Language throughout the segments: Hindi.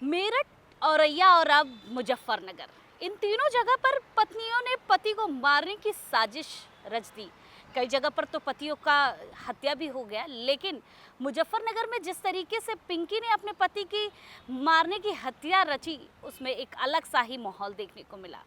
मेरठ, औरैया और अब मुजफ्फरनगर, इन तीनों जगह पर पत्नियों ने पति को मारने की साजिश रच दी। कई जगह पर तो पतियों का हत्या भी हो गया, लेकिन मुजफ्फरनगर में जिस तरीके से पिंकी ने अपने पति की मारने की हत्या रची, उसमें एक अलग सा ही माहौल देखने को मिला।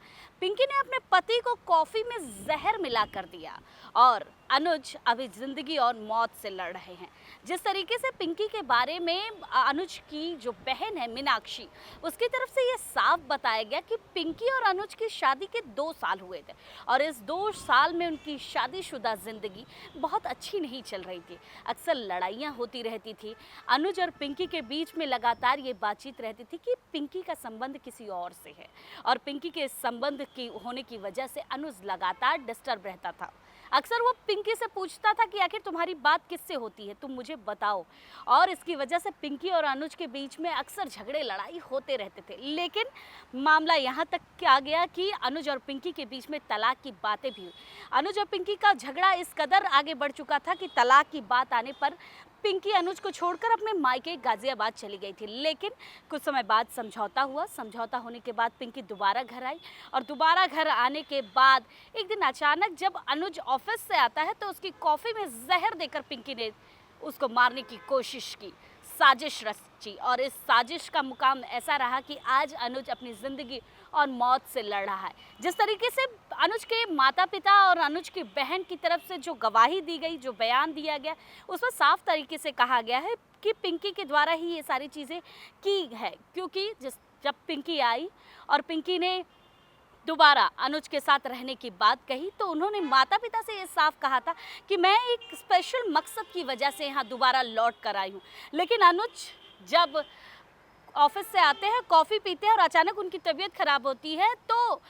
पिंकी ने अपने पति को कॉफी में जहर मिला कर दिया और अनुज अभी जिंदगी और मौत से लड़ रहे हैं। जिस तरीके से पिंकी के बारे में अनुज की जो बहन है मीनाक्षी, उसकी तरफ से ये साफ बताया गया कि पिंकी और अनुज की शादी के 2 साल हुए थे और इस 2 साल में उनकी शादीशुदा जिंदगी बहुत अच्छी नहीं चल रही थी। अक्सर लड़ाइयाँ होती रहती थी। अनुज और पिंकी के बीच में लगातार ये बातचीत रहती थी कि पिंकी का संबंध किसी और से है और पिंकी के संबंध की होने की वजह से अनुज लगातार डिस्टर्ब रहता था। अक्सर वो पिंकी से पूछता था कि आखिर तुम्हारी बात किससे होती है, तुम मुझे बताओ। और इसकी वजह से पिंकी और अनुज के बीच में अक्सर झगड़े लड़ाई होते रहते थे। लेकिन मामला यहाँ तक आ गया कि अनुज और पिंकी के बीच में तलाक की बातें भी हुई। अनुज और पिंकी का झगड़ा इस कदर आगे बढ़ चुका था कि तलाक की बात आने पर पिंकी अनुज को छोड़कर अपने मायके गाजियाबाद चली गई थी। लेकिन कुछ समय बाद समझौता हुआ। समझौता होने के बाद पिंकी दोबारा घर आई और दोबारा घर आने के बाद एक दिन अचानक जब अनुज ऑफिस से आता है तो उसकी कॉफ़ी में जहर देकर पिंकी ने उसको मारने की कोशिश की, साजिश रची। और इस साजिश का मुकाम ऐसा रहा कि आज अनुज अपनी ज़िंदगी और मौत से लड़ रहा है। जिस तरीके से अनुज के माता पिता और अनुज की बहन की तरफ से जो गवाही दी गई, जो बयान दिया गया, उसमें साफ तरीके से कहा गया है कि पिंकी के द्वारा ही ये सारी चीज़ें की है। क्योंकि जब पिंकी आई और पिंकी ने दोबारा अनुज के साथ रहने की बात कही तो उन्होंने माता पिता से ये साफ कहा था कि मैं एक स्पेशल मकसद की वजह से यहाँ दोबारा लौट कर आई हूँ। लेकिन अनुज जब ऑफिस से आते हैं, कॉफ़ी पीते हैं और अचानक उनकी तबीयत खराब होती है तो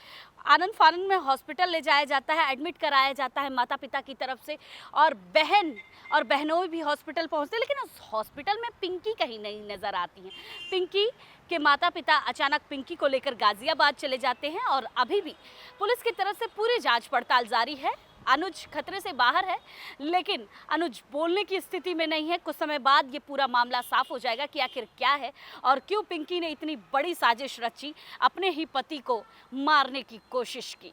आनंद फानंद में हॉस्पिटल ले जाया जाता है, एडमिट कराया जाता है माता पिता की तरफ से। और बहन और बहनों भी हॉस्पिटल पहुंचते हैं, लेकिन उस हॉस्पिटल में पिंकी कहीं नहीं नज़र आती हैं। पिंकी के माता पिता अचानक पिंकी को लेकर गाजियाबाद चले जाते हैं और अभी भी पुलिस की तरफ से पूरी जांच पड़ताल जारी है। अनुज खतरे से बाहर है, लेकिन अनुज बोलने की स्थिति में नहीं है। कुछ समय बाद ये पूरा मामला साफ हो जाएगा कि आखिर क्या है और क्यों पिंकी ने इतनी बड़ी साजिश रची, अपने ही पति को मारने की कोशिश की।